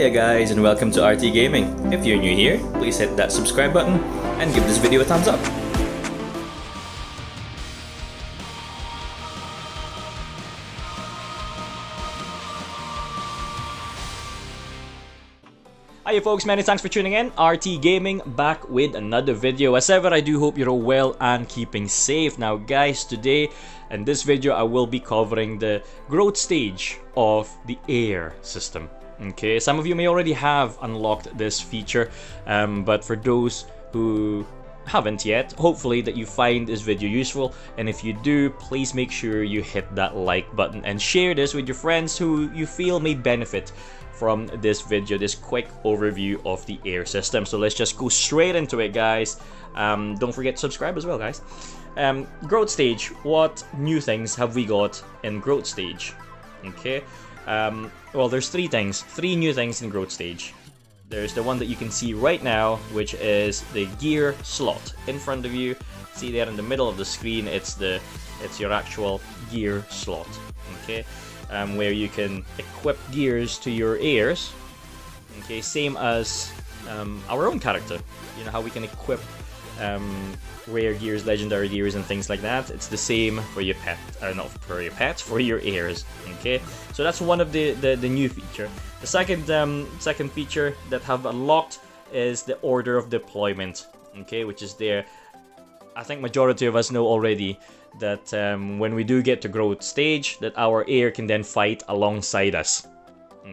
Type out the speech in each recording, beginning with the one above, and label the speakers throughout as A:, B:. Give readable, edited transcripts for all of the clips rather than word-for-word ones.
A: Hiya guys and welcome to RT Gaming. If you're new here, please hit that subscribe button and give this video a thumbs up. Hiya folks, many thanks for tuning in. RT Gaming back with another video. As ever, I do hope you're all well and keeping safe. Now guys, today in this video I will be covering the growth stage of the Heir system. Okay, some of you may already have unlocked this feature, but for those who haven't yet, hopefully that you find this video useful, and if you do, please make sure you hit that like button and share this with your friends who you feel may benefit from this video, this quick overview of the Heir system. So let's just go straight into it, guys. Don't forget to subscribe as well, guys. Growth stage, what new things have we got in growth stage? Okay, well, there's three new things in growth stage. There's the one that you can see right now, which is the gear slot in front of you. See there in the middle of the screen, it's your actual gear slot. Okay, where you can equip gears to your heirs. Okay, same as our own character. You know how we can equip rare gears, legendary gears, and things like that. It's the same for your pet, not for your pets, for your heirs. Okay, so that's one of the new feature. The second feature that have unlocked is the order of deployment. Okay, which is there. I think majority of us know already that when we do get to growth stage, that our heir can then fight alongside us.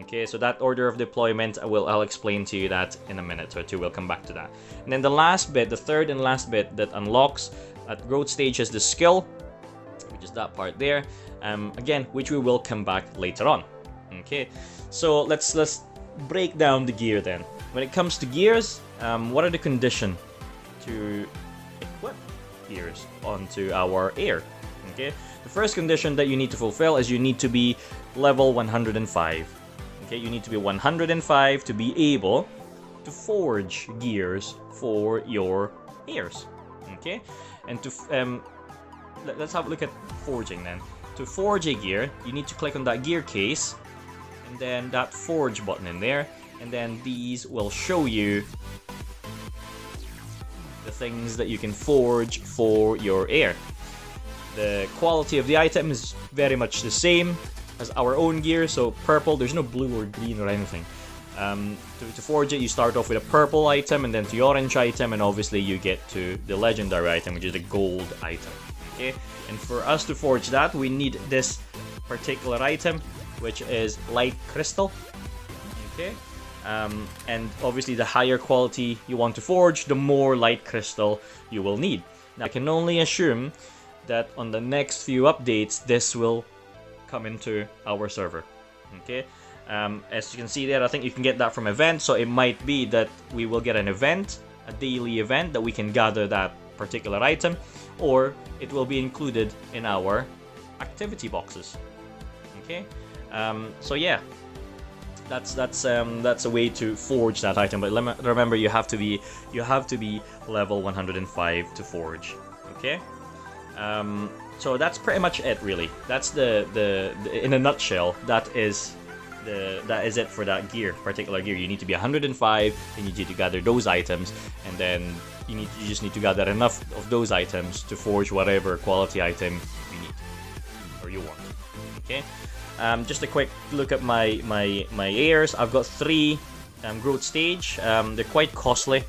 A: Okay, so that order of deployment, I'll explain to you that in a minute or two. We'll come back to that. And then the last bit, the third and last bit that unlocks at growth stage is the skill, which is that part there. Again, which we will come back later on. Okay, so let's break down the gear then. When it comes to gears, what are the conditions to equip gears onto our heir? Okay, the first condition that you need to fulfill is you need to be level 105. Okay, you need to be 105 to be able to forge gears for your heirs. Okay, and to let's have a look at forging then. To forge a gear, you need to click on that gear case, and then that forge button in there, and then these will show you the things that you can forge for your heir. The quality of the item is very much the same as our own gear, so purple, there's no blue or green or anything. To forge it, you start off with a purple item, and then the orange item, and obviously you get to the legendary item, which is the gold item. Okay, and for us to forge that, we need this particular item, which is light crystal. Okay, and obviously the higher quality you want to forge, the more light crystal you will need. Now, I can only assume that on the next few updates, this will come into our server. Okay, as you can see there, I think you can get that from events, so it might be that we will get an event, a daily event, that we can gather that particular item, or it will be included in our activity boxes. Okay, so yeah, that's a way to forge that item, but remember, you have to be level 105 to forge. Okay, so that's pretty much it, really. That's the in a nutshell, that is it for that particular gear. You need to be 105, and you need to gather those items, and then you just need to gather enough of those items to forge whatever quality item you need or you want. Okay, just a quick look at my heirs. I've got 3 growth stage. They're quite costly.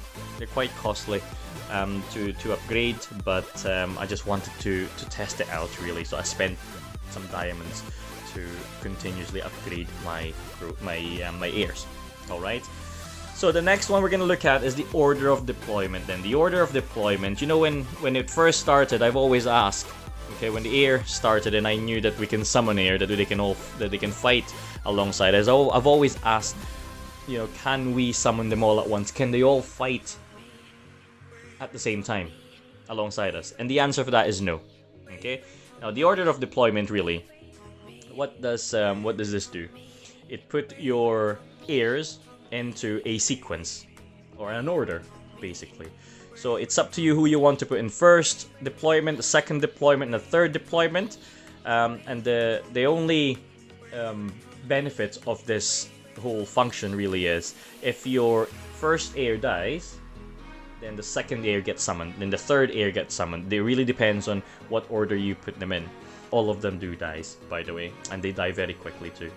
A: To upgrade, but I just wanted to test it out, really. So I spent some diamonds to continuously upgrade my heirs. All right. So the next one we're gonna look at is the order of deployment. Then the order of deployment. You know, when it first started, I've always asked. Okay, when the Heir started, and I knew that we can summon Heir, that they can fight alongside us. I've always asked, you know, can we summon them all at once? Can they all fight at the same time alongside us? And the answer for that is no. Okay, now the order of deployment, really, what does this do? It put your heirs into a sequence or an order, basically. So it's up to you who you want to put in first deployment, the second deployment, and the third deployment. And the only benefit of this whole function really is, if your first heir dies, then the second heir gets summoned, then the third heir gets summoned. It really depends on what order you put them in. All of them do dies, by the way, and they die very quickly too.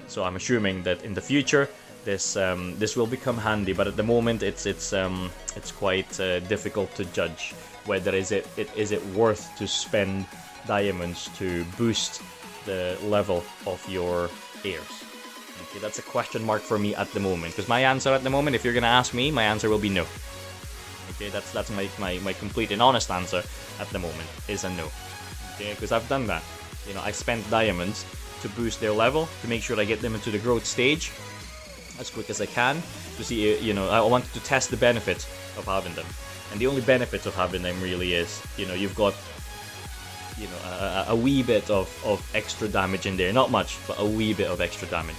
A: So I'm assuming that in the future this will become handy, but at the moment it's quite difficult to judge whether is it worth to spend diamonds to boost the level of your heirs. Okay, that's a question mark for me at the moment, because my answer at the moment, if you're gonna ask me, my answer will be no. Okay, that's my complete and honest answer at the moment is a no. Okay, because I've done that. You know, I spent diamonds to boost their level, to make sure I get them into the growth stage as quick as I can, to see, you know, I wanted to test the benefits of having them. And the only benefit of having them really is, you know, you've got, you know, a wee bit of extra damage in there. Not much, but a wee bit of extra damage.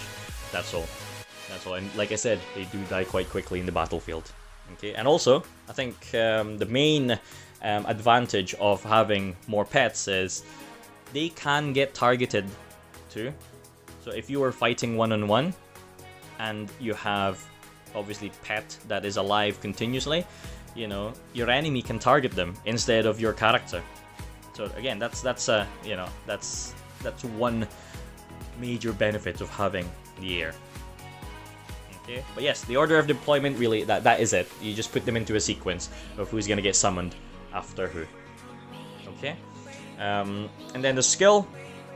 A: That's all. That's all. And like I said, they do die quite quickly in the battlefield. Okay, and also, I think the main advantage of having more pets is they can get targeted too. So if you are fighting one-on-one and you have obviously pet that is alive continuously, you know, your enemy can target them instead of your character. So again, that's you know, that's one major benefit of having the heir. Okay, but yes, the order of deployment, really, that is it. You just put them into a sequence of who's gonna get summoned after who. Okay, and then the skill,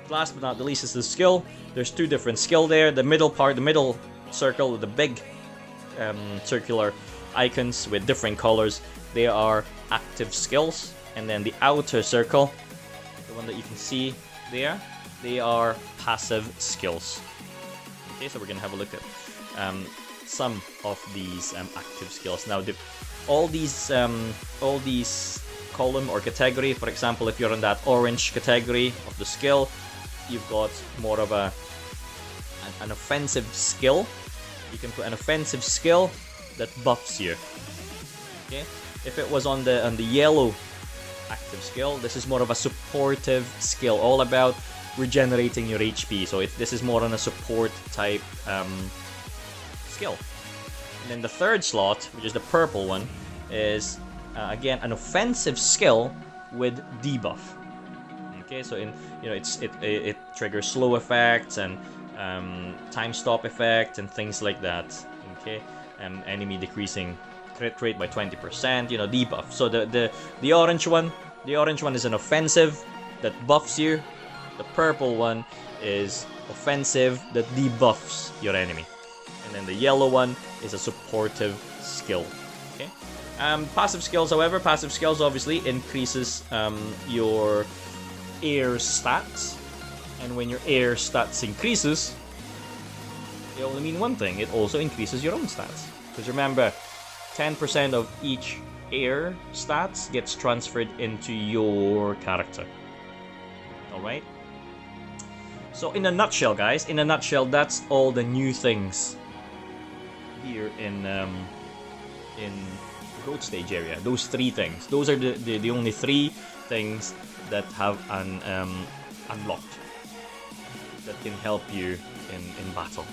A: last but not the least, is the skill. There's two different skill there. The middle part, the middle circle, the big circular icons with different colors, they are active skills. And then the outer circle, the one that you can see there, they are passive skills. Okay, so we're gonna have a look at some of these active skills. Now, all these column or category, for example, if you're in that orange category of the skill, you've got more of an offensive skill. You can put an offensive skill that buffs you. Okay, if it was on the yellow active skill, this is more of a supportive skill, all about regenerating your HP. So this is more on a support type skill. And then the third slot, which is the purple one, is again an offensive skill with debuff. Okay, so it triggers slow effects and time stop effect and things like that. Okay, enemy decreasing crit rate by 20%. You know, debuff. So the orange one is an offensive that buffs you. The purple one is offensive that debuffs your enemy. And then the yellow one is a supportive skill. Okay. Passive skills, however, obviously increases your heir stats. And when your heir stats increases, they only mean one thing. It also increases your own stats. Because remember, 10% of each heir stats gets transferred into your character. Alright? So in a nutshell, guys, that's all the new things here in growth stage area. Those three things. Those are the only three things that have unlocked that can help you in battle.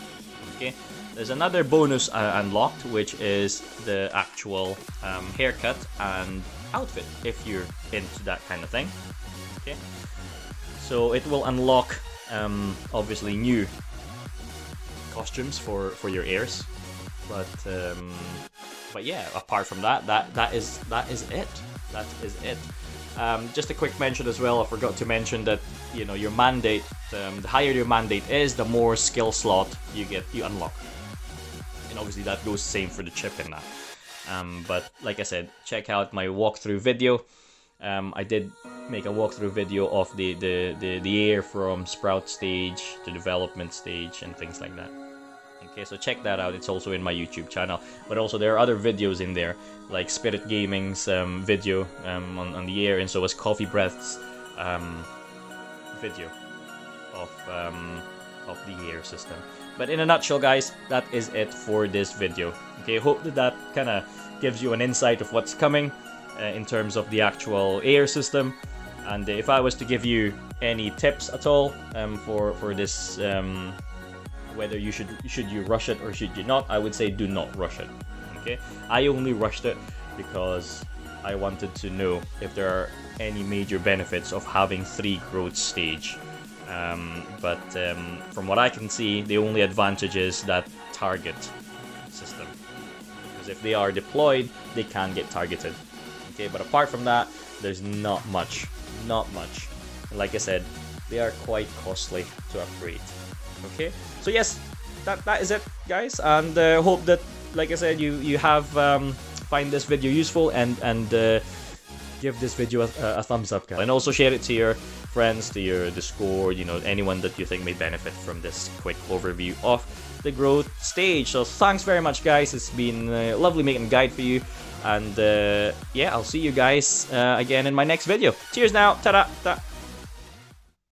A: Okay, there's another bonus unlocked, which is the actual haircut and outfit, if you're into that kind of thing. Okay, so it will unlock obviously new costumes for your heirs, but yeah, apart from that is it. That is it. Just a quick mention as well, I forgot to mention that, you know, your mandate, the higher your mandate is, the more skill slot you unlock. And obviously that goes the same for the chip in that. But like I said, check out my walkthrough video. I did make a walkthrough video of the heir from sprout stage to development stage and things like that. Okay, so check that out. It's also in my YouTube channel. But also there are other videos in there, like Spirit Gaming's video on the heir, and so was Coffee Breath's video of the heir system. But in a nutshell, guys, that is it for this video. Okay, hope that kind of gives you an insight of what's coming in terms of the actual heir system. And if I was to give you any tips at all for this whether should you rush it or should you not, I would say do not rush it. Okay, I only rushed it because I wanted to know if there are any major benefits of having 3 growth stage. But from what I can see, the only advantage is that target system, because if they are deployed, they can get targeted. Okay, but apart from that, there's not much. And like I said, they are quite costly to upgrade. Okay, so yes, that is it, guys, and hope that, like I said, you have find this video useful and give this video a thumbs up, guys, and also share it to your friends, to your Discord, you know, anyone that you think may benefit from this quick overview of the growth stage. So thanks very much, guys. It's been lovely making a guide for you, and yeah, I'll see you guys again in my next video. Cheers now. Ta-da.